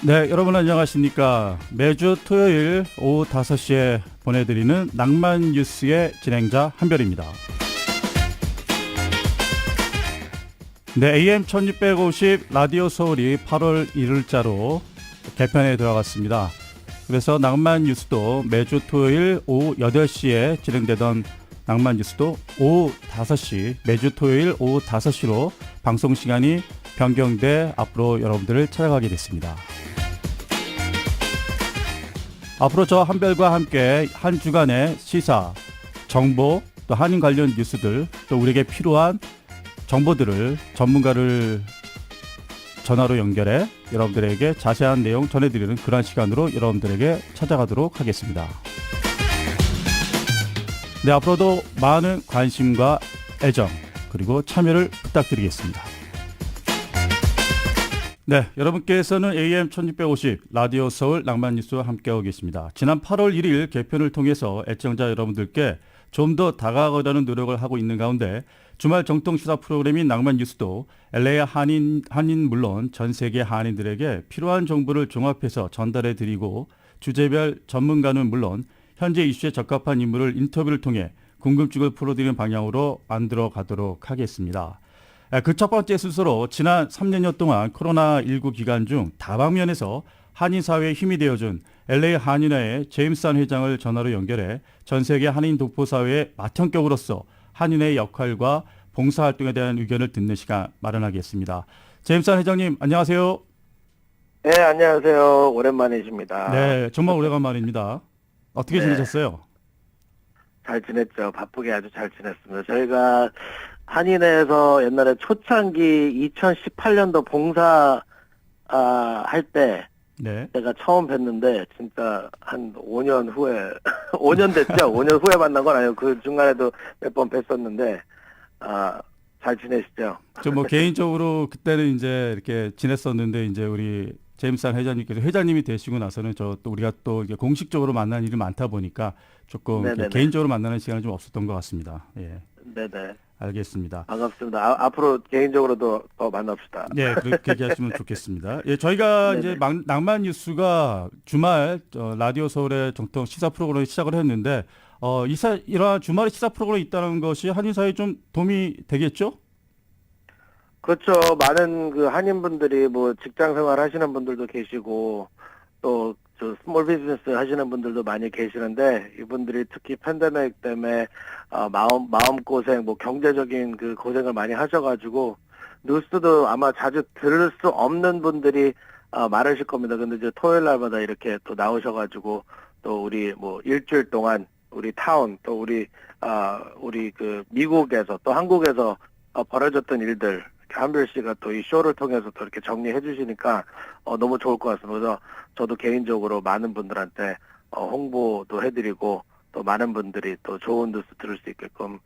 네, 여러분 안녕하십니까. 매주 토요일 오후 5시에 보내드리는 낭만 뉴스의 진행자 한별입니다. 네, AM 1650 라디오 서울이 8월 1일자로 개편에 들어갔습니다. 그래서 낭만 뉴스도 매주 토요일 오후 8시에 진행되던 낭만 뉴스도 오후 5시, 매주 토요일 오후 5시로 방송 시간이 변경돼 앞으로 여러분들을 찾아가게 됐습니다. 앞으로 저 한별과 함께 한 주간의 시사, 정보, 또 한인 관련 뉴스들, 또 우리에게 필요한 정보들을 전문가를 전화로 연결해 여러분들에게 자세한 내용 전해드리는 그런 시간으로 여러분들에게 찾아가도록 하겠습니다. 네, 앞으로도 많은 관심과 애정 그리고 참여를 부탁드리겠습니다. 네, 여러분께서는 AM 1650 라디오 서울 낭만 뉴스와 함께하고 계십니다. 지난 8월 1일 개편을 통해서 애청자 여러분들께 좀 더 다가가려는 노력을 하고 있는 가운데 주말 정통 시사 프로그램인 낭만 뉴스도 LA 한인 물론 전 세계 한인들에게 필요한 정보를 종합해서 전달해 드리고 주제별 전문가는 물론 현재 이슈에 적합한 인물을 인터뷰를 통해 궁금증을 풀어드리는 방향으로 만들어 가도록 하겠습니다. 그 첫 번째 순서로 지난 3년여 동안 코로나19 기간 중 다방면에서 한인 사회에 힘이 되어준 LA 한인회의 제임스 한 회장을 전화로 연결해 전 세계 한인 동포 사회의 맏형격으로서 한인회의 역할과 봉사활동에 대한 의견을 듣는 시간 마련하겠습니다. 제임스 한 회장님 안녕하세요. 네, 안녕하세요. 오랜만이십니다. 네, 정말 오래간만입니다. 어떻게 네. 지내셨어요? 잘 지냈죠. 바쁘게 아주 잘 지냈습니다. 저희가 한인회에서 옛날에 초창기 2018년도 봉사 할 때 네. 제가 처음 뵀는데 진짜 한 5년 후에 5년 됐죠. 5년 후에 만난 건 아니고 그 중간에도 몇 번 뵀었는데 잘 지내시죠? 저 뭐 개인적으로 그때는 이제 이렇게 지냈었는데 이제 우리 제임스 한 회장님께서 회장님이 되시고 나서는 저 또 우리가 또 이게 공식적으로 만난 일이 많다 보니까 조금 네네네. 개인적으로 만나는 시간이 좀 없었던 것 같습니다. 예, 네네. 알겠습니다. 반갑습니다. 앞으로 개인적으로도 더 만납시다. 예, 그렇게 얘기하시면 좋겠습니다. 예, 저희가 네네. 이제 낭만 뉴스가 주말 라디오 서울의 정통 시사 프로그램을 시작을 했는데 이러한 주말에 시사 프로그램이 있다는 것이 한인 사회에 좀 도움이 되겠죠? 그렇죠. 많은 그 한인분들이 뭐 직장 생활 하시는 분들도 계시고 또 저 스몰 비즈니스 하시는 분들도 많이 계시는데 이분들이 특히 팬데믹 때문에 마음고생 뭐 경제적인 그 고생을 많이 하셔가지고 뉴스도 아마 자주 들을 수 없는 분들이 많으실 겁니다. 근데 이제 토요일 날마다 이렇게 또 나오셔가지고 또 우리 뭐 일주일 동안 우리 타운 또 우리 그 미국에서 또 한국에서 벌어졌던 일들 한별 씨가 또 이 쇼를 통해서 또 이렇게 정리해 주시니까 너무 좋을 것 같습니다. 그래서 저도 개인적으로 많은 분들한테 홍보도 해드리고 또 많은 분들이 또 좋은 뉴스 들을 수 있게끔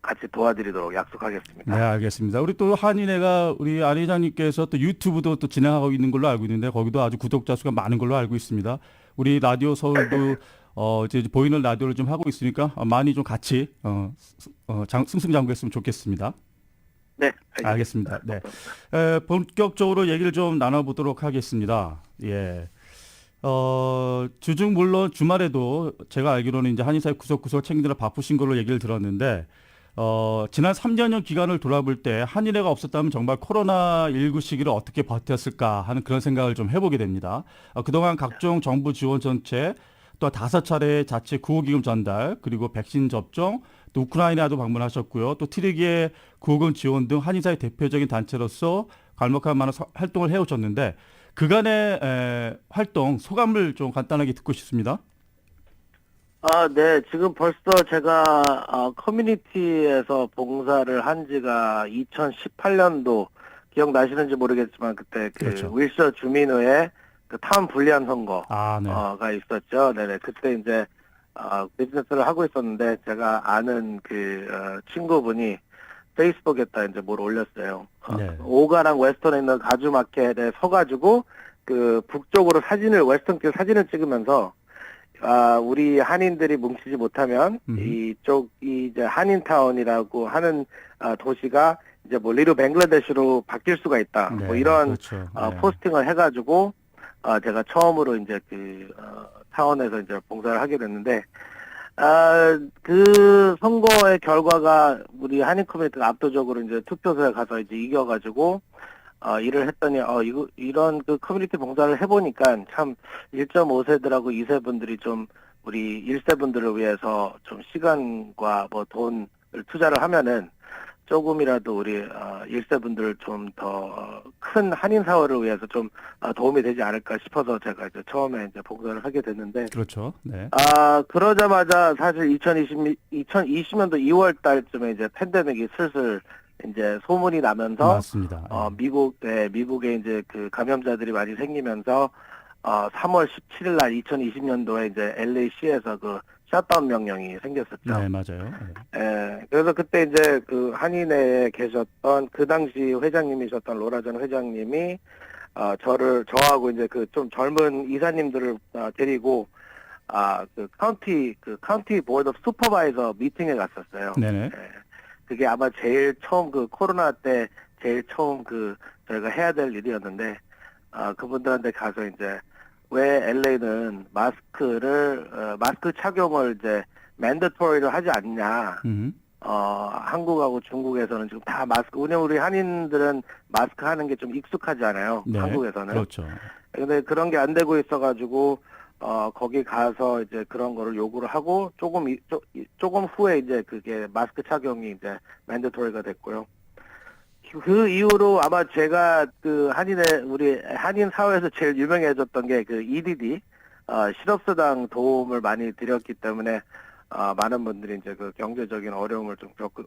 같이 도와드리도록 약속하겠습니다. 네, 알겠습니다. 우리 또 한인회가 우리 안 회장님께서 또 유튜브도 또 진행하고 있는 걸로 알고 있는데 거기도 아주 구독자 수가 많은 걸로 알고 있습니다. 우리 라디오 서울도 이제 보이는 라디오를 좀 하고 있으니까 많이 좀 같이 승승장구했으면 좋겠습니다. 네, 알겠습니다. 네, 본격적으로 얘기를 좀 나눠보도록 하겠습니다. 예. 주중 물론 주말에도 제가 알기로는 이제 한인사회 구석구석 챙기느라 바쁘신 걸로 얘기를 들었는데 지난 3년여 기간을 돌아볼 때 한인회가 없었다면 정말 코로나19 시기를 어떻게 버텼을까 하는 그런 생각을 좀 해보게 됩니다. 그동안 각종 정부 지원 정책 또 5차례의 자체 구호기금 전달 그리고 백신 접종 또 우크라이나도 방문하셨고요. 또 트리기의 구호금 지원 등 한인사회 대표적인 단체로서 갈목할 만한 활동을 해오셨는데 그간의 활동 소감을 좀 간단하게 듣고 싶습니다. 네. 지금 벌써 제가 커뮤니티에서 봉사를 한 지가 2018년도 기억나시는지 모르겠지만 그때 그 그렇죠. 윌셔 주민회의 그 타운 불리한 선거 네. 가 있었죠. 네네. 그때 이제 비즈니스를 하고 있었는데 제가 아는 그 친구분이 페이스북에다 이제 뭘 올렸어요. 네. 오가랑 웨스턴에 있는 가주 마켓에 서가지고 그 북쪽으로 웨스턴길 사진을 찍으면서 우리 한인들이 뭉치지 못하면 이쪽이 이제 한인타운이라고 하는 도시가 이제 뭐 리루 벵글라데시로 바뀔 수가 있다. 네, 뭐 이런 그렇죠. 네. 포스팅을 해가지고 제가 처음으로 이제 사원에서 이제 봉사를 하게 됐는데, 그 선거의 결과가 우리 한인 커뮤니티가 압도적으로 이제 투표소에 가서 이제 이겨가지고, 일을 했더니, 이런 그 커뮤니티 봉사를 해보니까 참 1.5세들하고 2세 분들이 좀 우리 1세 분들을 위해서 좀 시간과 뭐 돈을 투자를 하면은 조금이라도 우리 1세 분들 좀 더 큰 한인 사회를 위해서 좀 도움이 되지 않을까 싶어서 제가 이제 처음에 이제 봉사를 하게 됐는데, 그렇죠. 네. 그러자마자 사실 2020년도 2월 달쯤에 이제 팬데믹이 슬슬 이제 소문이 나면서, 맞습니다. 예. 미국에 이제 그 감염자들이 많이 생기면서, 3월 17일 날 2020년도에 이제 LA시에서 그 셧다운 명령이 생겼었죠. 네, 맞아요. 예. 그래서 그때 이제 그 한인회에 계셨던 그 당시 회장님이셨던 로라 전 회장님이, 저하고 이제 그 좀 젊은 이사님들을 데리고, 카운티 보드 오브 슈퍼바이저 미팅에 갔었어요. 네네. 예. 그게 아마 제일 처음 코로나 때 제일 처음 저희가 해야 될 일이었는데, 그분들한테 가서 이제 왜 LA는 마스크 착용을 이제 mandatory로 하지 않냐. 음. 한국하고 중국에서는 지금 다 왜냐면 우리 한인들은 마스크 하는 게 좀 익숙하지 않아요. 네. 한국에서는. 그렇죠. 근데 그런 게 안 되고 있어가지고, 거기 가서 이제 그런 거를 요구를 하고, 조금 후에 이제 그게 마스크 착용이 이제 mandatory가 됐고요. 그 이후로 아마 제가 우리 한인 사회에서 제일 유명해졌던 게 EDD, 실업수당 도움을 많이 드렸기 때문에, 많은 분들이 이제 그 경제적인 어려움을 좀 이렇게,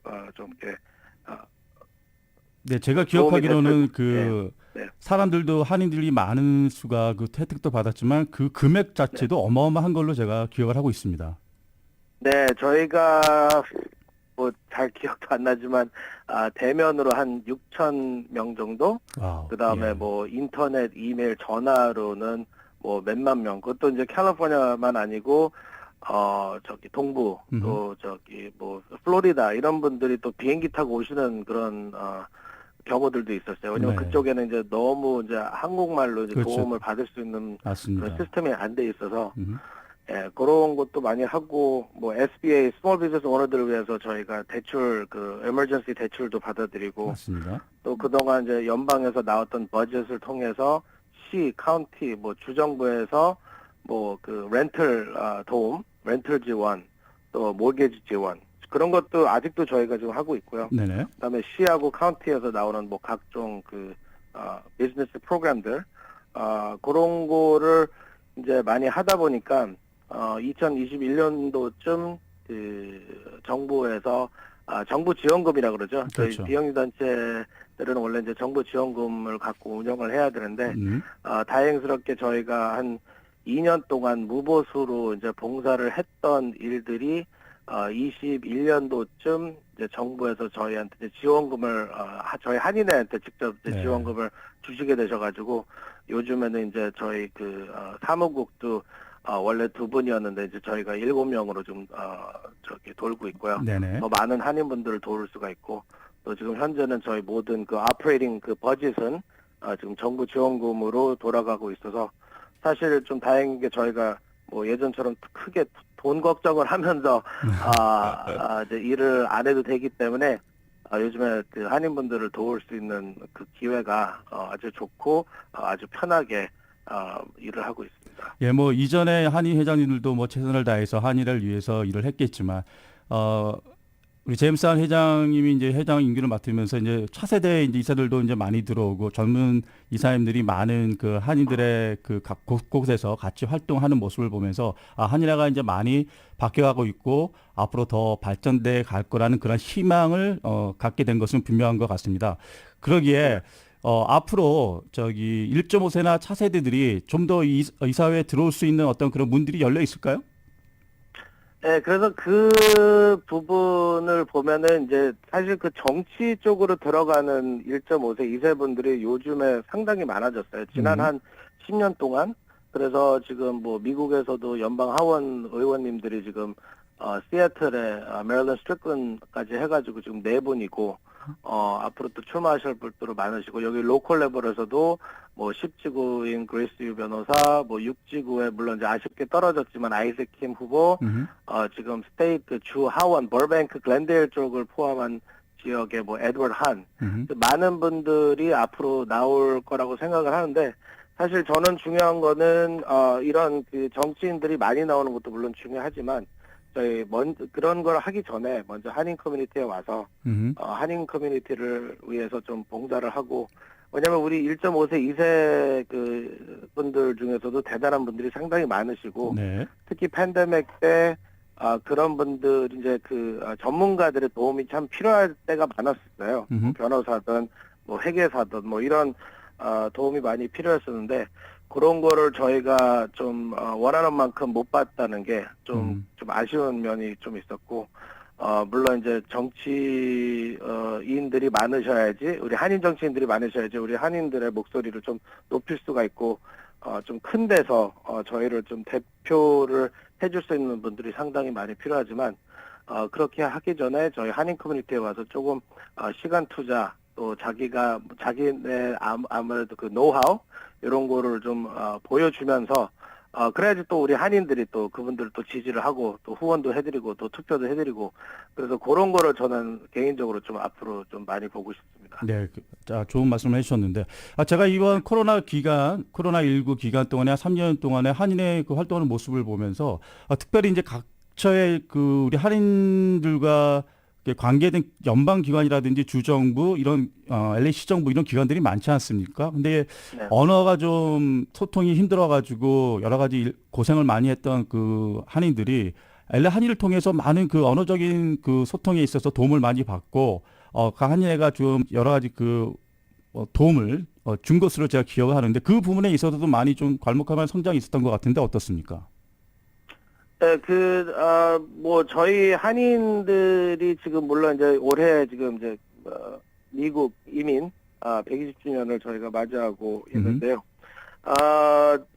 네, 제가 도움이 기억하기로는 네. 사람들도 한인들이 많은 수가 그 혜택도 받았지만 그 금액 자체도 어마어마한 걸로 제가 기억을 하고 있습니다. 네, 저희가 뭐 잘 기억도 안 나지만 대면으로 한 6천 명 정도, 와우. 그다음에 예. 뭐 인터넷, 이메일, 전화로는 뭐 몇만 명. 그것도 이제 캘리포니아만 아니고 동부, 또 뭐 플로리다 이런 분들이 또 비행기 타고 오시는 그런 경우들도 있었어요. 왜냐면 네. 그쪽에는 이제 너무 이제 한국말로 이제 그렇죠. 도움을 받을 수 있는 맞습니다. 그런 시스템이 안 돼 있어서, 음. 그런 것도 많이 하고, 뭐, SBA, 스몰 비즈니스 오너들을 위해서 저희가 에머전시 대출도 받아드리고, 맞습니다. 또 그동안 이제 연방에서 나왔던 버젯을 통해서 카운티, 뭐, 주정부에서 뭐, 렌털 도움, 렌털 지원, 또 모기지 지원, 그런 것도 아직도 저희가 지금 하고 있고요. 네네. 그다음에 시하고 카운티에서 나오는 뭐, 각종 비즈니스 프로그램들, 그런 거를 이제 많이 하다 보니까, 2021년도쯤 정부에서 정부 지원금이라 그러죠. 저희 그렇죠. 비영리 단체들은 원래 이제 정부 지원금을 갖고 운영을 해야 되는데, 음. 다행스럽게 저희가 한 2년 동안 무보수로 이제 봉사를 했던 일들이 21년도쯤 이제 정부에서 저희한테 이제 지원금을 저희 한인회한테 직접 이제 네. 지원금을 주시게 되셔가지고, 요즘에는 이제 저희 사무국도 원래 2분이었는데 이제 저희가 7명으로 좀 돌고 있고요. 네네. 더 많은 한인분들을 도울 수가 있고, 또 지금 현재는 저희 모든 오퍼레이팅 버짓은 지금 정부 지원금으로 돌아가고 있어서, 사실 좀 다행인 게 저희가 뭐 예전처럼 크게 돈 걱정을 하면서 이제 일을 안 해도 되기 때문에, 요즘에 한인분들을 도울 수 있는 그 기회가 아주 좋고, 아주 편하게 일을 하고 있습니다. 예, 뭐 이전에 한인 회장님들도 뭐 최선을 다해서 한인을 위해서 일을 했겠지만, 우리 제임스 한 회장님이 이제 회장 임기를 맡으면서 이제 차세대 이제 이사들도 이제 많이 들어오고 젊은 이사님들이 많은 그 한인들의 각 곳곳에서 같이 활동하는 모습을 보면서 한인회가 이제 많이 바뀌어가고 있고 앞으로 더 발전돼 갈 거라는 그런 희망을 갖게 된 것은 분명한 것 같습니다. 그러기에 앞으로 1.5세나 차세대들이 좀 더 이사회에 들어올 수 있는 어떤 그런 문들이 열려 있을까요? 네, 그래서 그 부분을 보면은 이제 사실 정치 쪽으로 들어가는 1.5세, 2세 분들이 요즘에 상당히 많아졌어요. 지난 한 10년 동안. 그래서 지금 뭐 미국에서도 연방 하원 의원님들이 지금 시애틀에 메릴랜드 스트리클랜드까지 해가지고 지금 4분이고, 앞으로 또 출마하실 분들도 많으시고, 여기 로컬 레벨에서도 뭐 10지구인 그레이스 유 변호사, 뭐 6지구에 물론 이제 아쉽게 떨어졌지만 아이색 킴 후보, 지금 스테이트 주 하원, 벌뱅크, 글렌데일 쪽을 포함한 지역의 뭐 에드워드 한, 많은 분들이 앞으로 나올 거라고 생각을 하는데, 사실 저는 중요한 거는 이런 그 정치인들이 많이 나오는 것도 물론 중요하지만, 저희 그런 걸 하기 전에 먼저 한인 커뮤니티에 와서 한인 커뮤니티를 위해서 좀 봉사를 하고, 왜냐면 우리 1.5세, 2세 그 분들 중에서도 대단한 분들이 상당히 많으시고, 네. 특히 팬데믹 때 그런 분들 이제 그 전문가들의 도움이 참 필요할 때가 많았었어요. 뭐 변호사든 뭐 회계사든 뭐 이런 도움이 많이 필요했었는데, 그런 거를 저희가 좀 원하는 만큼 못 봤다는 게 좀 아쉬운 면이 좀 있었고, 물론 이제 정치인들이 많으셔야지, 우리 한인 정치인들이 많으셔야지 우리 한인들의 목소리를 좀 높일 수가 있고, 좀 큰 데서 저희를 좀 대표를 해줄 수 있는 분들이 상당히 많이 필요하지만, 그렇게 하기 전에 저희 한인 커뮤니티에 와서 조금 시간 투자, 또 자기네 아무래도 그 노하우 이런 거를 좀 보여주면서, 그래야지 또 우리 한인들이 또 그분들 또 지지를 하고 또 후원도 해드리고 또 투표도 해드리고, 그래서 그런 거를 저는 개인적으로 좀 앞으로 좀 많이 보고 싶습니다. 네, 자, 좋은 말씀을 해주셨는데, 제가 이번 코로나19 기간 동안에 한 3년 동안에 한인의 그 활동하는 모습을 보면서, 특별히 이제 각처의 그 우리 한인들과 관계된 연방기관이라든지 주정부, 이런, LA 시정부 이런 기관들이 많지 않습니까? 근데 네. 언어가 좀 소통이 힘들어가지고 여러 가지 고생을 많이 했던 그 한인들이 LA 한인을 통해서 많은 그 언어적인 그 소통에 있어서 도움을 많이 받고, 그 한인회가 좀 여러 가지 그 도움을 준 것으로 제가 기억을 하는데, 그 부분에 있어서도 많이 좀 괄목할 만한 성장이 있었던 것 같은데 어떻습니까? 네, 뭐, 저희 한인들이 지금 물론 이제 올해 지금 이제, 미국 이민, 120주년을 저희가 맞이하고 있는데요.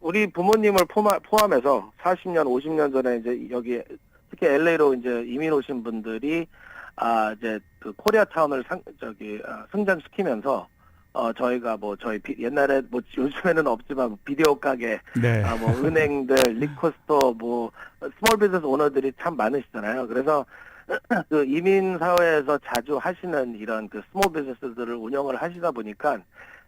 우리 부모님을 포함해서 40년, 50년 전에 이제 여기, 특히 LA로 이제 이민 오신 분들이, 이제 그 코리아타운을 성장시키면서, 저희가 뭐 옛날에 뭐 요즘에는 없지만 비디오 가게, 네. 뭐 은행들, 리코스토어, 뭐 스몰 비즈니스 오너들이 참 많으시잖아요. 그래서 그 이민 사회에서 자주 하시는 이런 그 스몰 비즈니스들을 운영을 하시다 보니까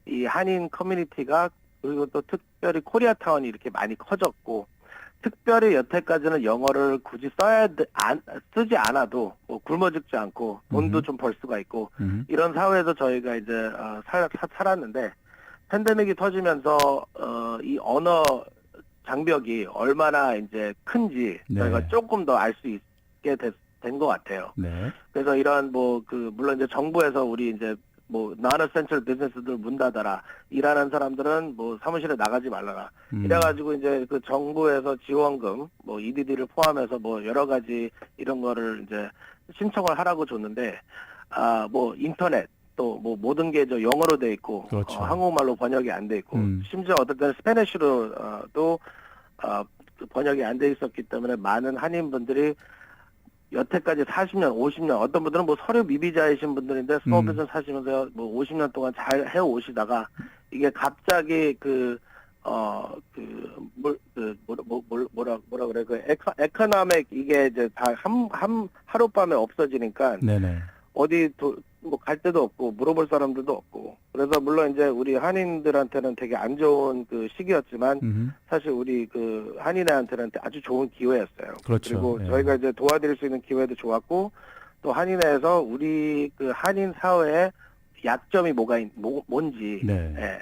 이 한인 커뮤니티가, 그리고 또 특별히 코리아타운이 이렇게 많이 커졌고, 특별히 여태까지는 영어를 굳이 쓰지 않아도 뭐 굶어 죽지 않고 돈도 좀 벌 수가 있고, 이런 사회에서 저희가 이제 살았는데, 팬데믹이 터지면서 이 언어 장벽이 얼마나 이제 큰지 네. 저희가 조금 더 알 수 있게 된 것 같아요. 네. 그래서 이런 뭐 물론 이제 정부에서 우리 이제 뭐 non-essential business들 문 닫아라, 일하는 사람들은 뭐 사무실에 나가지 말라라, 이래가지고 이제 그 정부에서 지원금, 뭐 EDD를 포함해서 뭐 여러 가지 이런 거를 이제 신청을 하라고 줬는데, 뭐 인터넷 또 뭐 모든 게 저 영어로 돼 있고, 그렇죠. 한국말로 번역이 안 돼 있고, 심지어 어떨 때는 스페니쉬로 또 번역이 안 돼 있었기 때문에 많은 한인분들이 여태까지 40년, 50년, 어떤 분들은 뭐 서류 미비자이신 분들인데 스몰 비즈니스 하시면서 뭐 50년 동안 잘 해오시다가, 이게 갑자기 뭐라 그래, 에코노믹, 이게 이제 다 하룻밤에 없어지니까, 네네. 어디 뭐 갈 데도 없고 물어볼 사람들도 없고, 그래서 물론 이제 우리 한인들한테는 되게 안 좋은 그 시기였지만, 사실 우리 그 한인애한테는 아주 좋은 기회였어요. 그렇죠. 그리고 예. 저희가 이제 도와드릴 수 있는 기회도 좋았고, 또 한인회에서 우리 그 한인 사회의 약점이 뭔지, 네. 예.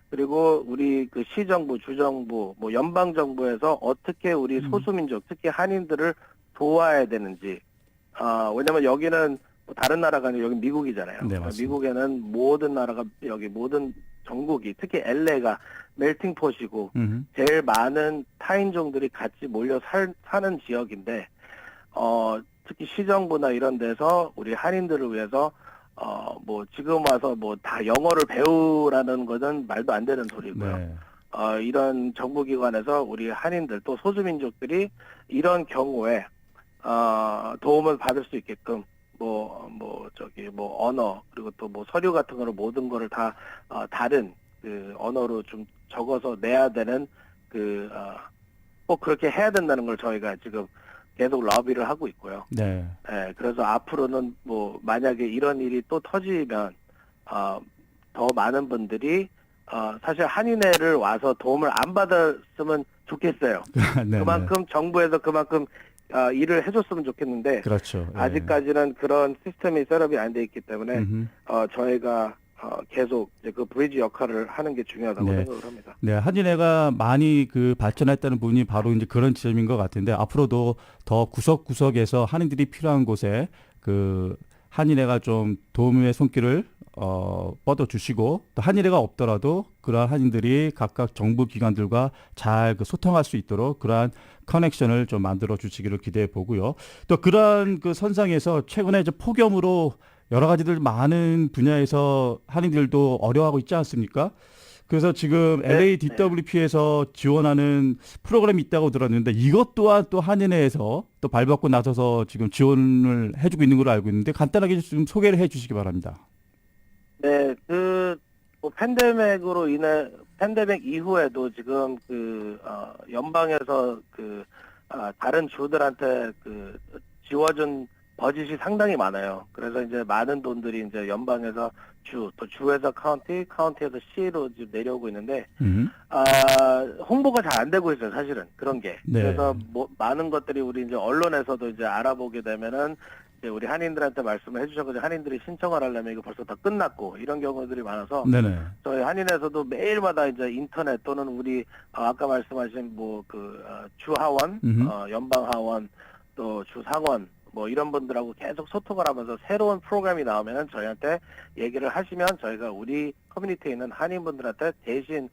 그리고 우리 그 시정부, 주정부, 뭐 연방 정부에서 어떻게 우리 소수민족, 특히 한인들을 도와야 되는지. 왜냐면 여기는 뭐 다른 나라가 아니고 여기 미국이잖아요. 네, 맞습니다. 미국에는 모든 나라가, 여기 모든 전국이, 특히 LA가 멜팅폿이고 제일 많은 타인종들이 같이 몰려 사는 지역인데, 특히 시정부나 이런 데서 우리 한인들을 위해서 뭐 지금 와서 뭐 다 영어를 배우라는 것은 말도 안 되는 소리고요. 네. 이런 정부기관에서 우리 한인들 또 소수민족들이 이런 경우에 도움을 받을 수 있게끔 언어, 그리고 또 뭐 서류 같은 거를 모든 거를 다, 다른 그 언어로 좀 적어서 내야 되는 꼭 그렇게 해야 된다는 걸 저희가 지금 계속 러비를 하고 있고요. 네. 예, 그래서 앞으로는 뭐 만약에 이런 일이 또 터지면 더 많은 분들이 사실 한인회를 와서 도움을 안 받았으면 좋겠어요. 네, 그만큼 정부에서 그만큼 일을 해줬으면 좋겠는데 그렇죠. 예. 아직까지는 그런 시스템이 셋업이 안 돼 있기 때문에 음흠. 저희가 계속 이제 그 브리지 역할을 하는 게 중요하다고 네. 생각을 합니다. 네, 한인회가 많이 그 발전했다는 부분이 바로 이제 그런 지점인 것 같은데 앞으로도 더 구석구석에서 한인들이 필요한 곳에 그 한인회가 좀 도움의 손길을 뻗어 주시고 또 한인회가 없더라도 그러한 한인들이 각각 정부 기관들과 잘 그 소통할 수 있도록 그러한 커넥션을 좀 만들어 주시기를 기대해 보고요. 또 그러한 그 선상에서 최근에 이제 폭염으로 여러 가지들 많은 분야에서 한인들도 어려워하고 있지 않습니까? 그래서 지금 네, LA DWP에서 지원하는 프로그램이 있다고 들었는데 이것 또한 또 한인회에서 또 발벗고 나서서 지금 지원을 해주고 있는 걸로 알고 있는데 간단하게 좀 소개를 해주시기 바랍니다. 네, 뭐 팬데믹 이후에도 지금 연방에서 다른 주들한테 지워준 버짓이 상당히 많아요. 그래서 이제 많은 돈들이 이제 연방에서 또 주에서 카운티에서 시로 지금 내려오고 있는데, 홍보가 잘 안 되고 있어요, 사실은. 그런 게. 네. 그래서 많은 것들이 우리 이제 언론에서도 이제 알아보게 되면은, 이제 우리 한인들한테 말씀을 해주셔가지고 한인들이 신청을 하려면 이거 벌써 다 끝났고, 이런 경우들이 많아서, 네네. 저희 한인에서도 매일마다 이제 인터넷 또는 우리, 아까 말씀하신 주하원, 연방하원, 또 주상원, 뭐 이런 분들하고 계속 소통을 하면서 새로운 프로그램이 나오면은 저희한테 얘기를 하시면 저희가 우리 커뮤니티에 있는 한인분들한테 대신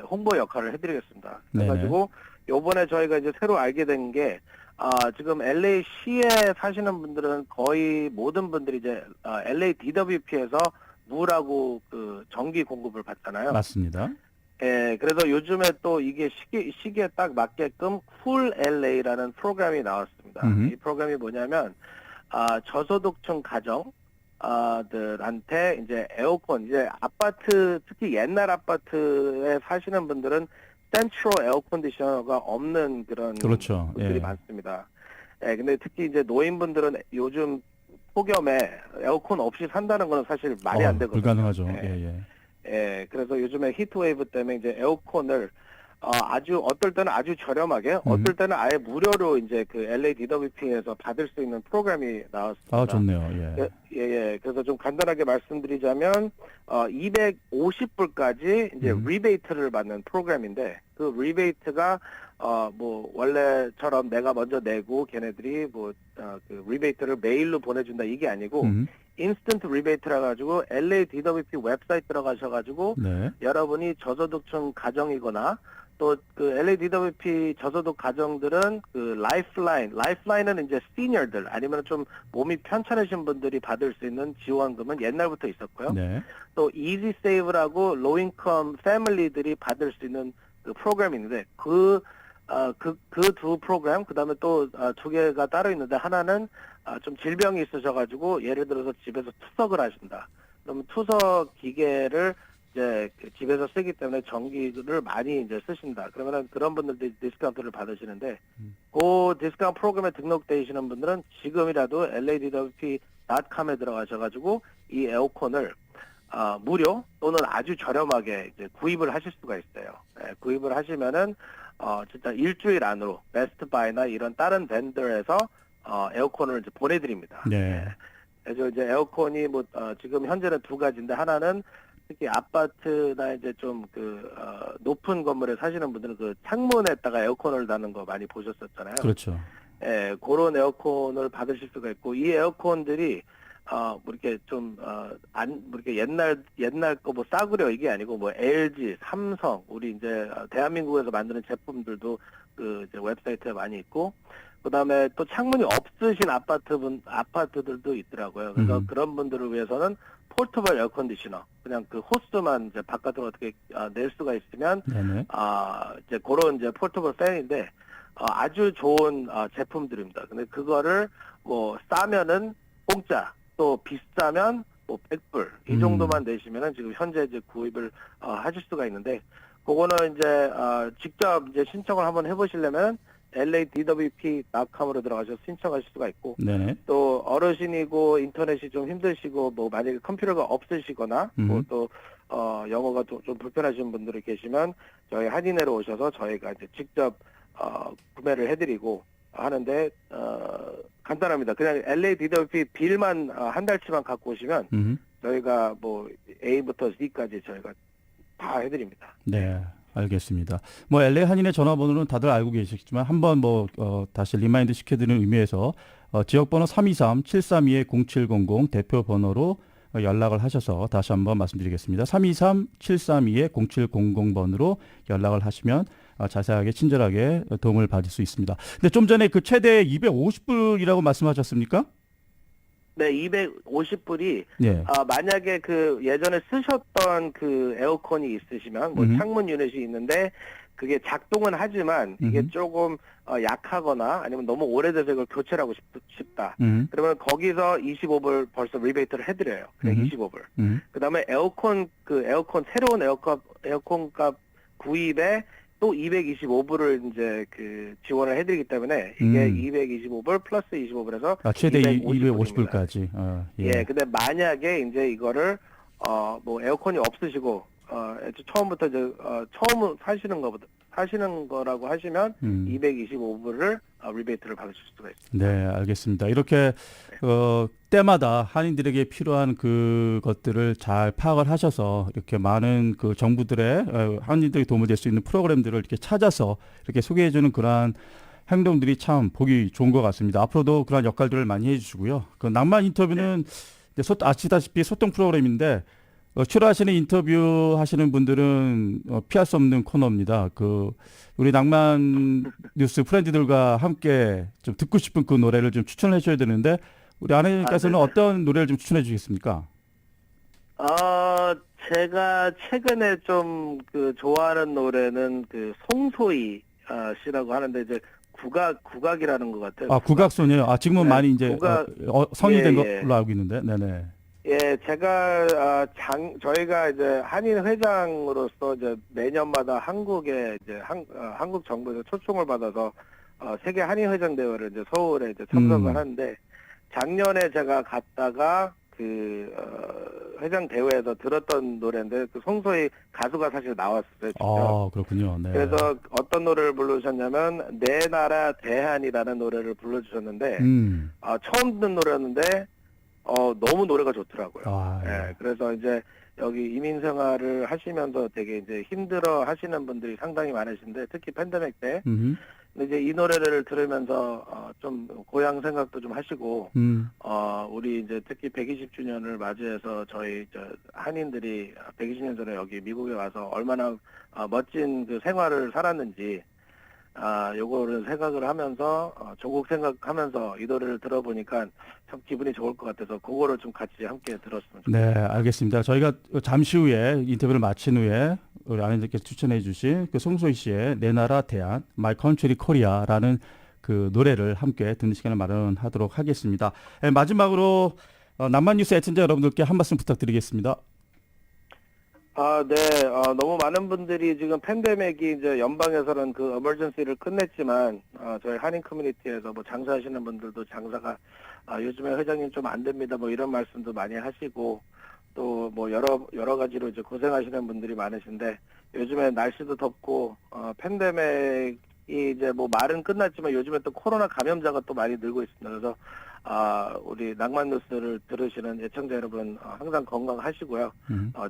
홍보 역할을 해드리겠습니다. 그래가지고 요번에 저희가 이제 새로 알게 된 게 지금 LA 시에 사시는 분들은 거의 모든 분들이 이제 LA DWP에서 물하고 전기 공급을 받잖아요. 맞습니다. 예, 그래서 요즘에 또 이게 시기에 딱 맞게끔 쿨 LA라는 프로그램이 나왔습니다. 이 프로그램이 뭐냐면, 저소득층 가정들한테 이제 에어컨, 이제 아파트, 특히 옛날 아파트에 사시는 분들은 센트럴 에어컨디셔너가 없는 그런 그렇죠. 분들이 예. 많습니다. 예, 근데 특히 이제 노인분들은 요즘 폭염에 에어컨 없이 산다는 거는 사실 말이 안 되거든요. 불가능하죠. 예. 예. 예, 그래서 요즘에 히트웨이브 때문에 이제 에어컨을 어떨 때는 아주 저렴하게, 어떨 때는 아예 무료로 이제 LA DWP에서 받을 수 있는 프로그램이 나왔습니다. 아, 좋네요. 예. 예. 그래서 좀 간단하게 말씀드리자면, 250불까지 이제 리베이트를 받는 프로그램인데, 그 리베이트가, 원래처럼 내가 먼저 내고 걔네들이 리베이트를 메일로 보내준다 이게 아니고, 인스턴트 리베이트라 가지고 LA DWP 웹사이트 들어가셔가지고 네. 여러분이 저소득층 가정이거나 또 LA DWP 저소득 가정들은 라이프라인은 이제 시니어들 아니면 좀 몸이 편찮으신 분들이 받을 수 있는 지원금은 옛날부터 있었고요. 네. 또 이지 세이브라고 로우 인컴 패밀리들이 받을 수 있는 프로그램이 있는데 그 두 프로그램, 그 다음에 또 두 개가 따로 있는데 하나는 좀 질병이 있으셔가지고 예를 들어서 집에서 투석을 하신다. 그러면 투석 기계를 이제 집에서 쓰기 때문에 전기를 많이 이제 쓰신다. 그러면은 그런 분들도 디스카운트를 받으시는데 그 디스카운트 프로그램에 등록되시는 분들은 지금이라도 LADWP.com에 들어가셔가지고 이 에어컨을 무료 또는 아주 저렴하게 이제 구입을 하실 수가 있어요. 네, 구입을 하시면은 진짜 일주일 안으로 베스트바이나 이런 다른 벤더에서 에어컨을 이제 보내드립니다. 네. 그래서 이제 에어컨이 지금 현재는 두 가지인데 하나는 특히 아파트나 이제 좀 높은 건물에 사시는 분들은 창문에다가 에어컨을 다는 거 많이 보셨었잖아요. 그렇죠. 예, 그런 에어컨을 받으실 수가 있고 이 에어컨들이 이렇게 이렇게 옛날 거 싸구려 이게 아니고 LG, 삼성, 우리 이제 대한민국에서 만드는 제품들도 이제 웹사이트에 많이 있고, 그 다음에 또 창문이 없으신 아파트들도 있더라고요. 그래서 그런 분들을 위해서는 포터블 에어컨디셔너, 그냥 호스만 이제 바깥으로 어떻게 낼 수가 있으면, 네네. 이제 그런 이제 포터블 팬인데, 아주 좋은 제품들입니다. 근데 그거를 뭐 싸면은 공짜, 또 비싸면 뭐 100불 이 정도만 내시면은 지금 현재 이제 구입을 하실 수가 있는데, 그거는 이제 직접 이제 신청을 한번 해보시려면 ladwp.com으로 들어가셔서 신청하실 수가 있고, 네네. 또 어르신이고 인터넷이 좀 힘드시고 뭐 만약에 컴퓨터가 없으시거나 뭐 또 영어가 좀 불편하신 분들이 계시면 저희 한인회로 오셔서 저희가 이제 직접 구매를 해드리고 하는데, 간단합니다. 그냥 LADWP 빌만 한 달치만 갖고 오시면 저희가 뭐 A부터 Z까지 저희가 다 해드립니다. 네, 알겠습니다. 뭐 LA 한인의 전화번호는 다들 알고 계시겠지만 한번 뭐 다시 리마인드 시켜드리는 의미에서 지역번호 323-732-0700 대표 번호로 연락을 하셔서 다시 한번 말씀드리겠습니다. 323-732-0700번으로 연락을 하시면 자세하게 친절하게 도움을 받을 수 있습니다. 근데 좀 전에 그 최대 250불이라고 말씀하셨습니까? 네, 250불이 예. 만약에 그 예전에 쓰셨던 그 에어컨이 있으시면 뭐 창문 유닛이 있는데 그게 작동은 하지만 이게 조금 약하거나 아니면 너무 오래돼서 이걸 교체를 하고 싶다. 그러면 거기서 25불 벌써 리베이트를 해드려요. 그냥 25불. 그다음에 에어컨 새로운 에어컨 값 구입에 또 225불을 이제 그 지원을 해드리기 때문에 이게 225불 플러스 25불에서 최대 250불입니다. 250불까지. 예, 근데 만약에 이제 이거를 뭐 에어컨이 없으시고 처음부터 이제 처음 사시는 거라고 하시면 225불을 리베이트를 받으실 수가 있습니다. 네, 알겠습니다. 이렇게 때마다 한인들에게 필요한 그것들을 잘 파악을 하셔서 이렇게 많은 그 정부들의 한인들에게 도움이 될 수 있는 프로그램들을 이렇게 찾아서 이렇게 소개해주는 그러한 행동들이 참 보기 좋은 것 같습니다. 앞으로도 그런 역할들을 많이 해주시고요. 그 낭만 인터뷰는 이제 아시다시피 소통 프로그램인데 출연하시는 인터뷰 하시는 분들은 피할 수 없는 코너입니다. 그 우리 낭만 뉴스 프렌즈들과 함께 좀 듣고 싶은 그 노래를 좀 추천을 해줘야 되는데 우리 아내님께서는 어떤 노래를 좀 추천해 주시겠습니까? 제가 최근에 좀 그 좋아하는 노래는 그 송소희 씨라고 하는데 이제 국악이라는 것 같아요. 국악소녀요. 지금은 네, 많이 이제 성인이 된 예. 걸로 알고 있는데, 네네. 예, 제가 저희가 이제 한인 회장으로서 이제 매년마다 한국에 이제 한국 정부에서 초청을 받아서 세계 한인 회장 대회를 이제 서울에 이제 참석을 하는데, 작년에 제가 갔다가 그 회장 대회에서 들었던 노래인데 그 송소희 가수가 사실 나왔었어요. 직접. 그렇군요. 네. 그래서 어떤 노래를 부르셨냐면 내 나라 대한이라는 노래를 불러주셨는데 처음 듣는 노래였는데 너무 노래가 좋더라고요. 예. 그래서 이제 여기 이민 생활을 하시면서 되게 이제 힘들어 하시는 분들이 상당히 많으신데, 특히 팬데믹 때. 근데 이제 이 노래를 들으면서 좀 고향 생각도 좀 하시고, 우리 이제 특히 120주년을 맞이해서 저희 한인들이 120년 전에 여기 미국에 와서 얼마나 멋진 그 생활을 살았는지, 요거를 생각을 하면서 조국 생각하면서 이 노래를 들어보니까 참 기분이 좋을 것 같아서 그거를 좀 같이 함께 들었으면 좋겠습니다. 네, 알겠습니다. 저희가 잠시 후에 인터뷰를 마친 후에 우리 아내님께서 추천해 주신 그 송소희 씨의 내 나라 대한 My Country Korea라는 그 노래를 함께 듣는 시간을 마련하도록 하겠습니다. 마지막으로 남만뉴스 애청자 여러분들께 한 말씀 부탁드리겠습니다. 네. 너무 많은 분들이 지금 팬데믹이 이제 연방에서는 그 에머전시를 끝냈지만, 저희 한인 커뮤니티에서 뭐 장사하시는 분들도 장사가, 요즘에 회장님 좀 안 됩니다. 뭐 이런 말씀도 많이 하시고, 또 뭐 여러 가지로 이제 고생하시는 분들이 많으신데, 요즘에 날씨도 덥고, 팬데믹이 이제 뭐 말은 끝났지만 요즘에 또 코로나 감염자가 또 많이 늘고 있습니다. 그래서, 우리 낭만 뉴스를 들으시는 애청자 여러분, 항상 건강하시고요.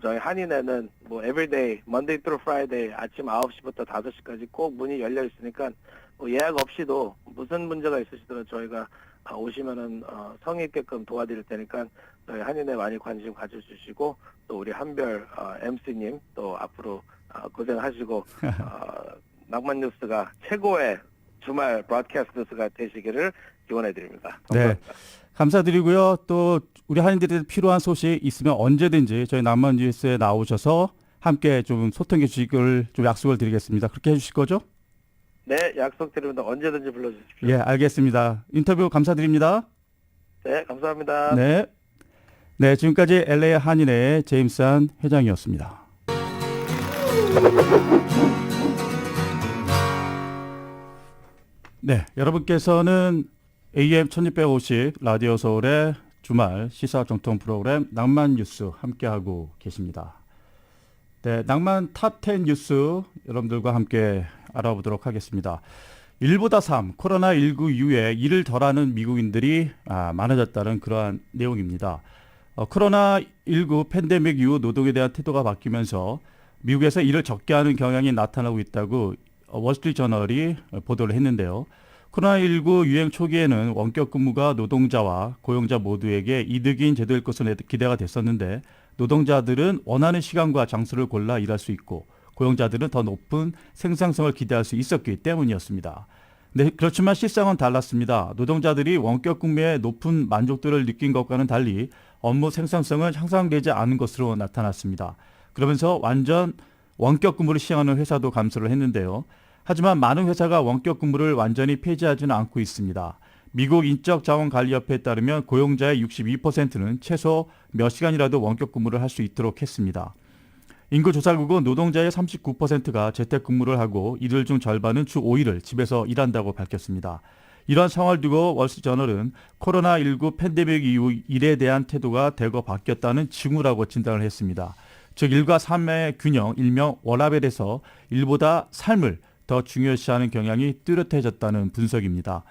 저희 한인회는 뭐 everyday, Monday through Friday 아침 9시부터 5시까지 꼭 문이 열려 있으니까 뭐 예약 없이도 무슨 문제가 있으시더라도 저희가 오시면은 성의 있게끔 도와드릴 테니까 저희 한인회 많이 관심 가져주시고, 또 우리 한별 MC님 또 앞으로 고생하시고 낭만 뉴스가 최고의 주말 브로드캐스트 뉴스가 되시기를 기원해드립니다. 감사합니다. 네, 감사드리고요. 또 우리 한인들에 필요한 소식 있으면 언제든지 저희 남만 뉴스에 나오셔서 함께 좀 소통해 주시길 좀 약속을 드리겠습니다. 그렇게 해주실 거죠? 네, 약속드립니다. 언제든지 불러주십시오. 예, 알겠습니다. 인터뷰 감사드립니다. 네, 감사합니다. 네. 네, 지금까지 LA 한인의 제임스 회장이었습니다. 네, 여러분께서는 AM 1650 라디오 서울의 주말 시사 정통 프로그램 낭만 뉴스 함께하고 계십니다. 네, 낭만 탑10 뉴스 여러분들과 함께 알아보도록 하겠습니다. 1보다 3, 코로나19 이후에 일을 덜하는 미국인들이 많아졌다는 그러한 내용입니다. 코로나19 팬데믹 이후 노동에 대한 태도가 바뀌면서 미국에서 일을 적게 하는 경향이 나타나고 있다고 월스트리트저널이 보도를 했는데요. 코로나19 유행 초기에는 원격 근무가 노동자와 고용자 모두에게 이득인 제도일 것으로 기대가 됐었는데 노동자들은 원하는 시간과 장소를 골라 일할 수 있고 고용자들은 더 높은 생산성을 기대할 수 있었기 때문이었습니다. 네, 그렇지만 실상은 달랐습니다. 노동자들이 원격 근무에 높은 만족도를 느낀 것과는 달리 업무 생산성은 향상되지 않은 것으로 나타났습니다. 그러면서 완전 원격 근무를 시행하는 회사도 감소를 했는데요. 하지만 많은 회사가 원격 근무를 완전히 폐지하지는 않고 있습니다. 미국 인적자원관리협회에 따르면 고용자의 62%는 최소 몇 시간이라도 원격 근무를 할 수 있도록 했습니다. 인구조사국은 노동자의 39%가 재택근무를 하고 이들 중 절반은 주 5일을 집에서 일한다고 밝혔습니다. 이러한 상황을 두고 월스트리트저널은 코로나19 팬데믹 이후 일에 대한 태도가 대거 바뀌었다는 징후라고 진단을 했습니다. 즉 일과 삶의 균형, 일명 워라밸에서 일보다 삶을 더 중요시하는 경향이 뚜렷해졌다는 분석입니다.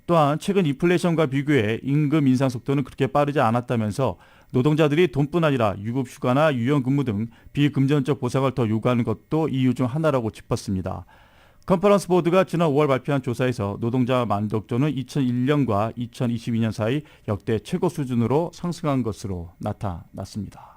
또한 최근 인플레이션과 비교해 임금 인상 속도는 그렇게 빠르지 않았다면서 노동자들이 돈뿐 아니라 유급 휴가나 유연 근무 등 비금전적 보상을 더 요구하는 것도 이유 중 하나라고 짚었습니다. 컨퍼런스 보드가 지난 5월 발표한 조사에서 노동자 만족도는 2001년과 2022년 사이 역대 최고 수준으로 상승한 것으로 나타났습니다.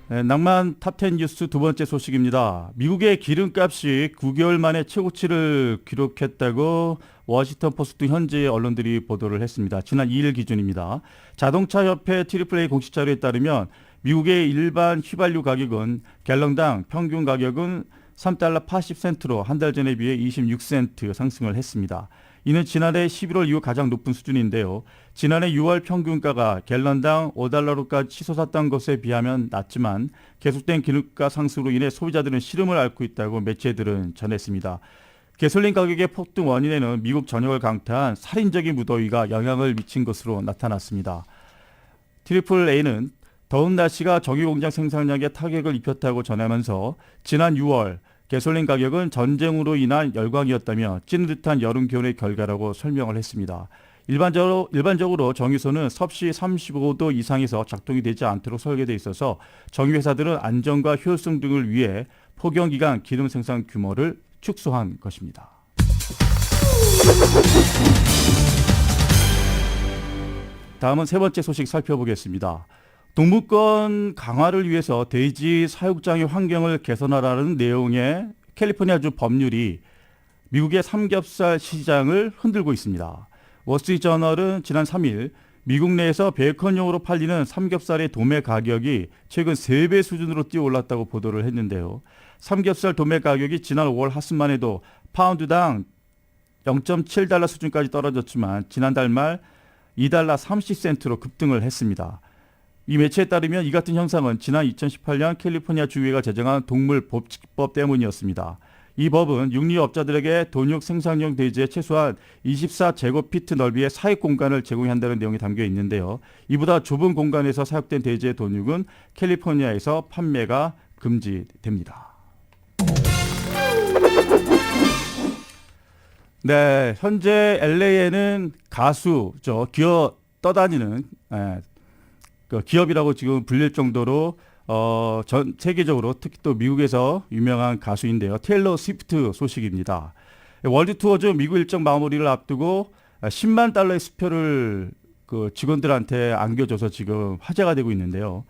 네, 낭만 탑10 뉴스 두 번째 소식입니다. 미국의 기름값이 9개월 만에 최고치를 기록했다고 워싱턴 포스트 현지 언론들이 보도를 했습니다. 지난 2일 기준입니다. 자동차협회 AAA 공식 자료에 따르면 미국의 일반 휘발유 가격은 갤런당 평균 가격은 3달러 80센트로 한 달 전에 비해 26센트 상승을 했습니다. 이는 지난해 11월 이후 가장 높은 수준인데요. 지난해 6월 평균가가 갤런당 5달러로까지 치솟았던 것에 비하면 낮지만 계속된 기름가 상승으로 인해 소비자들은 시름을 앓고 있다고 매체들은 전했습니다. 가솔린 가격의 폭등 원인에는 미국 전역을 강타한 살인적인 무더위가 영향을 미친 것으로 나타났습니다. AAA는 더운 날씨가 정유공장 생산량에 타격을 입혔다고 전하면서 지난 6월 가솔린 가격은 전쟁으로 인한 열광이었다며 찌는 듯한 여름 기온의 결과라고 설명을 했습니다. 일반적으로 정유소는 섭씨 35도 이상에서 작동이 되지 않도록 설계되어 있어서 정유회사들은 안전과 효율성 등을 위해 폭염기간 기름 생산 규모를 축소한 것입니다. 다음은 세 번째 소식 살펴보겠습니다. 동물권 강화를 위해서 돼지 사육장의 환경을 개선하라는 내용의 캘리포니아주 법률이 미국의 삼겹살 시장을 흔들고 있습니다. 월스트리트저널은 지난 3일 미국 내에서 베이컨용으로 팔리는 삼겹살의 도매 가격이 최근 3배 수준으로 뛰어올랐다고 보도를 했는데요. 삼겹살 도매 가격이 지난 5월 하순만 해도 파운드당 0.7달러 수준까지 떨어졌지만 지난달 말 2달러 30센트로 급등을 했습니다. 이 매체에 따르면 이 같은 현상은 지난 2018년 캘리포니아 주의회가 제정한 동물복지법 때문이었습니다. 이 법은 육류업자들에게 돈육 생산용 돼지의 최소한 24제곱피트 넓이의 사육 공간을 제공해야 한다는 내용이 담겨 있는데요. 이보다 좁은 공간에서 사육된 돼지의 돈육은 캘리포니아에서 판매가 금지됩니다. 네, 현재 LA에는 기어 떠다니는 기업이라고 지금 불릴 정도로 전 세계적으로 특히 또 미국에서 유명한 가수인데요. 테일러 스위프트 소식입니다. 월드 투어 중 미국 일정 마무리를 앞두고 10만 달러의 수표를 직원들한테 안겨줘서 지금 화제가 되고 있는데요.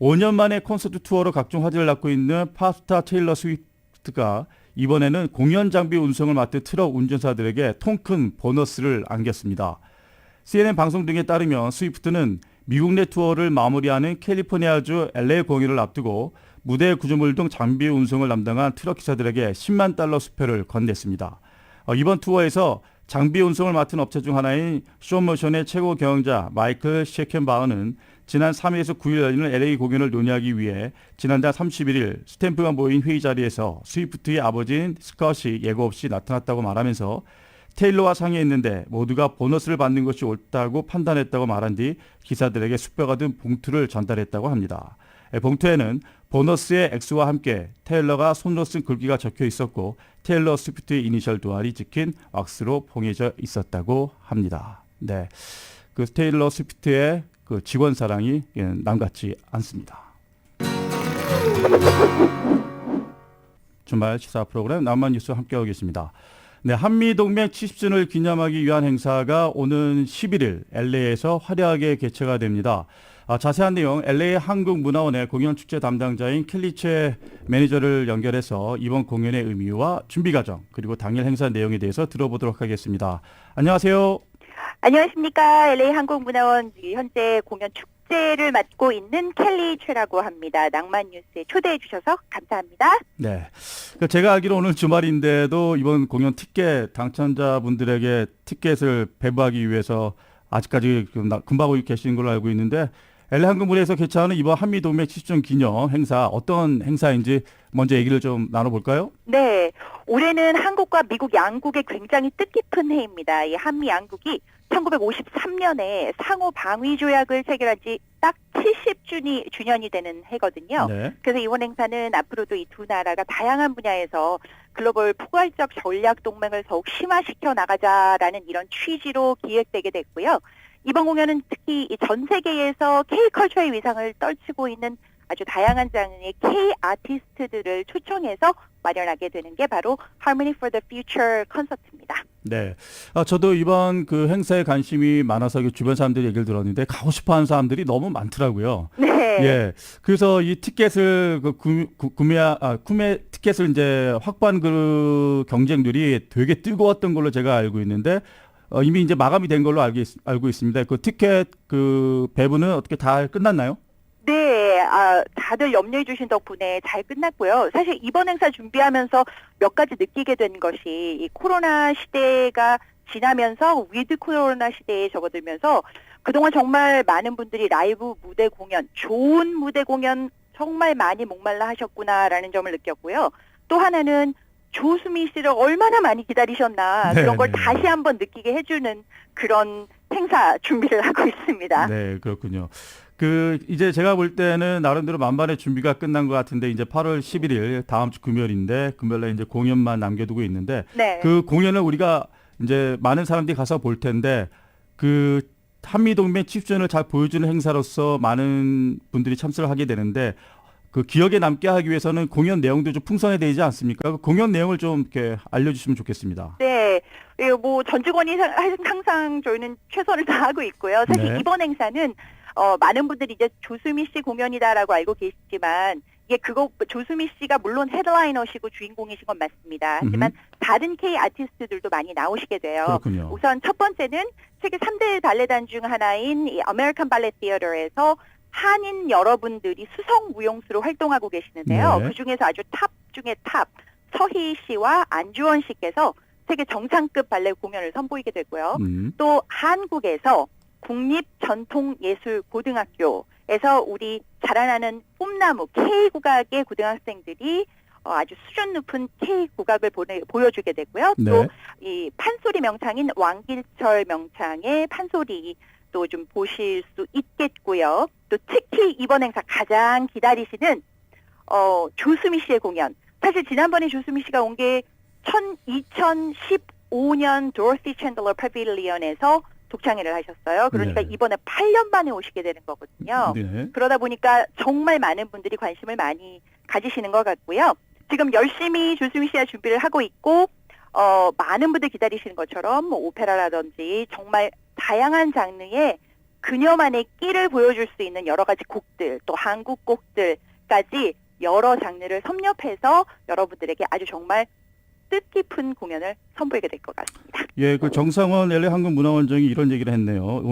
5년 만에 콘서트 투어로 각종 화제를 낳고 있는 팝스타 테일러 스위프트가 이번에는 공연 장비 운송을 맡은 트럭 운전사들에게 통큰 보너스를 안겼습니다. CNN 방송 등에 따르면 스위프트는 미국 내 투어를 마무리하는 캘리포니아주 LA 공연을 앞두고 무대 구조물 등 장비 운송을 담당한 트럭 기사들에게 10만 달러 수표를 건넸습니다. 이번 투어에서 장비 운송을 맡은 업체 중 하나인 쇼모션의 최고 경영자 마이클 셰켄바우는 지난 3일에서 9일 열리는 LA 공연을 논의하기 위해 지난달 31일 스탬프가 모인 회의 자리에서 스위프트의 아버지인 스컷이 예고 없이 나타났다고 말하면서 테일러와 상의했는데 모두가 보너스를 받는 것이 옳다고 판단했다고 말한 뒤 기사들에게 숯뼈가 든 봉투를 전달했다고 합니다. 봉투에는 보너스의 액수와 함께 테일러가 손으로 쓴 글귀가 적혀 있었고 테일러 스위프트의 이니셜 두 알이 찍힌 왁스로 봉해져 있었다고 합니다. 네, 그 테일러 스위프트의 그 직원 사랑이 남같지 않습니다. 주말 시사 프로그램 남만 뉴스 함께하고 계십니다. 네, 한미동맹 70주년을 기념하기 위한 행사가 오는 11일 LA에서 화려하게 개최가 됩니다. 자세한 내용 LA 한국문화원의 공연축제 담당자인 켈리체 매니저를 연결해서 이번 공연의 의미와 준비 과정 그리고 당일 행사 내용에 대해서 들어보도록 하겠습니다. 안녕하세요. 안녕하십니까. LA 한국문화원 현재 공연 축제를 맡고 있는 켈리 최라고 합니다. 낭만 뉴스에 초대해 주셔서 감사합니다. 네, 제가 알기로 오늘 주말인데도 이번 공연 티켓 당첨자분들에게 티켓을 배부하기 위해서 아직까지 금방하고 계시는 걸로 알고 있는데 LA 한국문화에서 개최하는 이번 한미동맹 70주년 기념 행사 어떤 행사인지 먼저 얘기를 좀 나눠볼까요? 네, 올해는 한국과 미국 양국의 굉장히 뜻깊은 해입니다. 이 한미 양국이 1953년에 상호 방위 조약을 체결한 지 딱 70주년이 되는 해거든요. 네. 그래서 이번 행사는 앞으로도 이 두 나라가 다양한 분야에서 글로벌 포괄적 전략 동맹을 더욱 심화시켜 나가자라는 이런 취지로 기획되게 됐고요. 이번 공연은 특히 전 세계에서 K-컬처의 위상을 떨치고 있는 아주 다양한 장르의 K-아티스트들을 초청해서 마련하게 되는 게 바로 Harmony for the Future 콘서트입니다. 네, 저도 이번 그 행사에 관심이 많아서 주변 사람들이 얘기를 들었는데 가고 싶어하는 사람들이 너무 많더라고요. 네. 예, 그래서 이 티켓을 구매 티켓을 이제 확보한 그 경쟁률이 되게 뜨거웠던 걸로 제가 알고 있는데 이미 이제 마감이 된 걸로 알고 있습니다. 그 티켓 그 배분은 어떻게 다 끝났나요? 네, 다들 염려해 주신 덕분에 잘 끝났고요. 사실 이번 행사 준비하면서 몇 가지 느끼게 된 것이 이 코로나 시대가 지나면서 위드 코로나 시대에 접어들면서 그동안 정말 많은 분들이 라이브 무대 공연, 좋은 무대 공연 정말 많이 목말라 하셨구나라는 점을 느꼈고요. 또 하나는 조수미 씨를 얼마나 많이 기다리셨나 그런 걸 다시 한번 느끼게 해주는 그런 행사 준비를 하고 있습니다. 네, 그렇군요. 이제 제가 볼 때는 나름대로 만반의 준비가 끝난 것 같은데 이제 8월 11일 다음 주 금요일인데 금요일에 이제 공연만 남겨두고 있는데 네. 그 공연을 우리가 이제 많은 사람들이 가서 볼 텐데 그 한미동맹 70주년을 잘 보여주는 행사로서 많은 분들이 참석을 하게 되는데 그 기억에 남게 하기 위해서는 공연 내용도 좀 풍성해야 되지 않습니까? 그 공연 내용을 좀 이렇게 알려주시면 좋겠습니다. 네, 뭐 전 직원이 항상 저희는 최선을 다하고 있고요. 사실 네. 이번 행사는 많은 분들이 이제 조수미 씨 공연이다라고 알고 계시지만 이게 조수미 씨가 물론 헤드라이너시고 주인공이신 건 맞습니다. 하지만 다른 K 아티스트들도 많이 나오시게 돼요. 그렇군요. 우선 첫 번째는 세계 3대 발레단 중 하나인 이 아메리칸 발레 티어터에서 한인 여러분들이 수성 무용수로 활동하고 계시는데요. 네. 그중에서 아주 탑 중에 탑 서희 씨와 안주원 씨께서 세계 정상급 발레 공연을 선보이게 되고요. 또 한국에서 국립전통예술고등학교에서 우리 자라나는 꿈나무 K국악의 고등학생들이 아주 수준 높은 K국악을 보여주게 되고요. 네. 또 이 판소리 명창인 왕길철 명창의 판소리 또 좀 보실 수 있겠고요. 또 특히 이번 행사 가장 기다리시는 조수미 씨의 공연. 사실 지난번에 조수미 씨가 온 게 2015년 도로시 챈들러 패빌리언에서 독창회를 하셨어요. 그러니까 네. 이번에 8년 만에 오시게 되는 거거든요. 네. 그러다 보니까 정말 많은 분들이 관심을 많이 가지시는 것 같고요. 지금 열심히 조수미 씨가 준비를 하고 있고 많은 분들 기다리시는 것처럼 뭐 오페라라든지 정말 다양한 장르의 그녀만의 끼를 보여줄 수 있는 여러 가지 곡들, 또 한국 곡들까지 여러 장르를 섭렵해서 여러분들에게 아주 정말 뜻깊은 공연을 선보이게 될 것 같습니다. 예, 그 정상원 LA 한국문화원장이 이런 얘기를 했네요.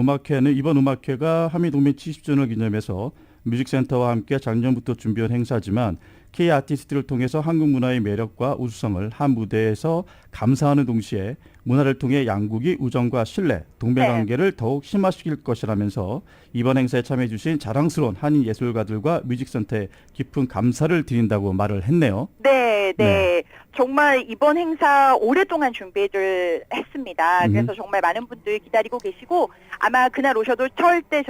이번 음악회가 한미동맹 70주년을 기념해서 뮤직센터와 함께 작년부터 준비한 행사지만 K 아티스트를 통해서 한국 문화의 매력과 우수성을 한 무대에서 감사하는 동시에 문화를 통해 양국이 우정과 신뢰, 동맹관계를 더욱 심화시킬 것이라면서 이번 행사에 참여해 주신 자랑스러운 한인 예술가들과 뮤직센터에 깊은 감사를 드린다고 말을 했네요. 네. 네. 정말 이번 행사 오랫동안 준비를 했습니다. 그래서 정말 많은 분들 기다리고 계시고 아마 그날 오셔도 절대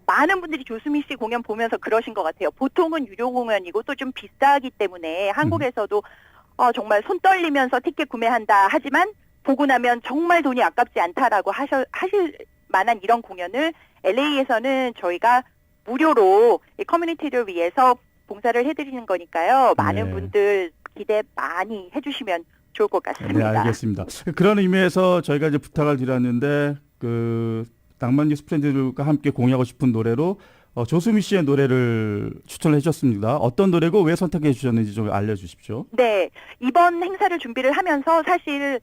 많은 분들이 조수미 씨 공연 보면서 그러신 것 같아요. 보통은 유료 공연이고 또 좀 비싸기 때문에 한국에서도 정말 손 떨리면서 티켓 구매한다 하지만 보고 나면 정말 돈이 아깝지 않다라고 하실 만한 이런 공연을 LA에서는 저희가 무료로 이 커뮤니티를 위해서 봉사를 해드리는 거니까요. 많은 네. 분들 기대 많이 해주시면 좋을 것 같습니다. 네, 알겠습니다. 그런 의미에서 저희가 이제 부탁을 드렸는데 그 낭만 뉴스 프렌드들과 함께 공유하고 싶은 노래로 조수미 씨의 노래를 추천을 해주셨습니다. 어떤 노래고 왜 선택해 주셨는지 좀 알려주십시오. 네, 이번 행사를 준비를 하면서 사실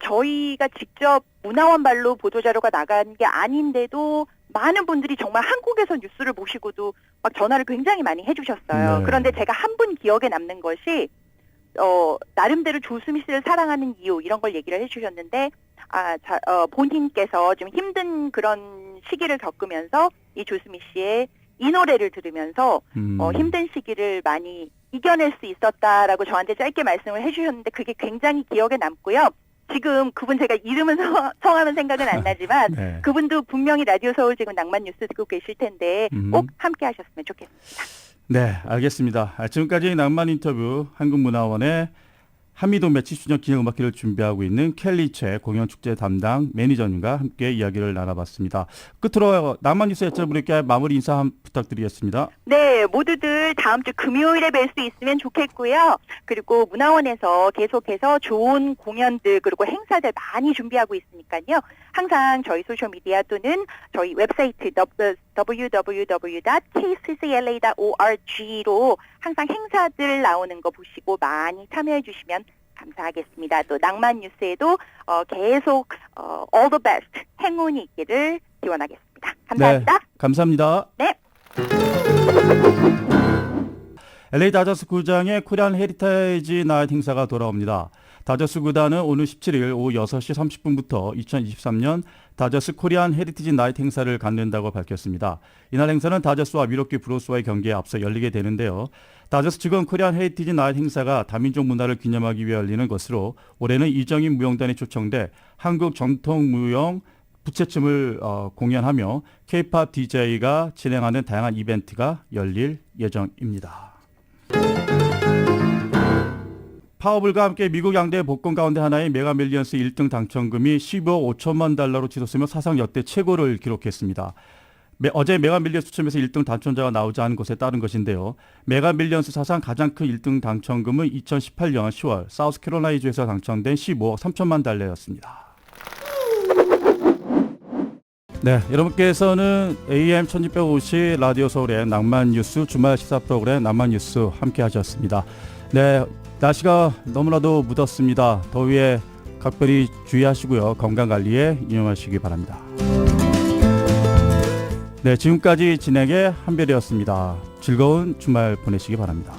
저희가 직접 문화원 발로 보도자료가 나간 게 아닌데도 많은 분들이 정말 한국에서 뉴스를 보시고도 막 전화를 굉장히 많이 해주셨어요. 네. 그런데 제가 한 분 기억에 남는 것이 나름대로 조수미 씨를 사랑하는 이유 이런 걸 얘기를 해주셨는데 본인께서 좀 힘든 그런 시기를 겪으면서 이 조수미 씨의 이 노래를 들으면서 힘든 시기를 많이 이겨낼 수 있었다라고 저한테 짧게 말씀을 해주셨는데 그게 굉장히 기억에 남고요. 지금 그분 제가 이름은 성함은 생각은 안 나지만 네. 그분도 분명히 라디오 서울 지금 낭만 뉴스 듣고 계실 텐데 꼭 함께 하셨으면 좋겠습니다. 네, 알겠습니다. 지금까지 낭만 인터뷰 한국문화원의 한미동맹 70주년 기념음악회를 준비하고 있는 켈리체 공연축제 담당 매니저님과 함께 이야기를 나눠봤습니다. 끝으로 낭만 뉴스 애청자분께 마무리 인사 한번 부탁드리겠습니다. 네, 모두들 다음 주 금요일에 뵐 수 있으면 좋겠고요. 그리고 문화원에서 계속해서 좋은 공연들 그리고 행사들 많이 준비하고 있으니까요. 항상 저희 소셜미디어 또는 저희 웹사이트 www.kccla.org로 항상 행사들 나오는 거 보시고 많이 참여해 주시면 감사하겠습니다. 또 낭만 뉴스에도 계속 all the best 행운이 있기를 기원하겠습니다. 감사합니다. 네, 감사합니다. 네. LA 다저스 구장의 코리안 헤리테이지 나잇 행사가 돌아옵니다. 다저스 구단은 오늘 17일 오후 6시 30분부터 2023년 다저스 코리안 헤리티지 나잇 행사를 갖는다고 밝혔습니다. 이날 행사는 다저스와 미러키 브루스와의 경기에 앞서 열리게 되는데요. 다저스 측은 코리안 헤리티지 나잇 행사가 다민족 문화를 기념하기 위해 열리는 것으로 올해는 이정인 무용단이 초청돼 한국 전통 무용 부채춤을 공연하며 K-POP DJ가 진행하는 다양한 이벤트가 열릴 예정입니다. 파워블과 함께 미국 양대 복권 가운데 하나인 메가밀리언스 1등 당첨금이 15억 5천만 달러로 치솟으며 사상 역대 최고를 기록했습니다. 어제 메가밀리언스 추첨에서 1등 당첨자가 나오지 않은 것에 따른 것인데요. 메가밀리언스 사상 가장 큰 1등 당첨금은 2018년 10월 사우스캐롤라이주에서 당첨된 15억 3천만 달러였습니다. 네, 여러분께서는 AM 1650 라디오 서울의 낭만 뉴스 주말 시사 프로그램 낭만 뉴스 함께 하셨습니다. 네, 날씨가 너무나도 묻었습니다. 더위에 각별히 주의하시고요. 건강관리에 유념하시기 바랍니다. 네, 지금까지 진행의 한별이었습니다. 즐거운 주말 보내시기 바랍니다.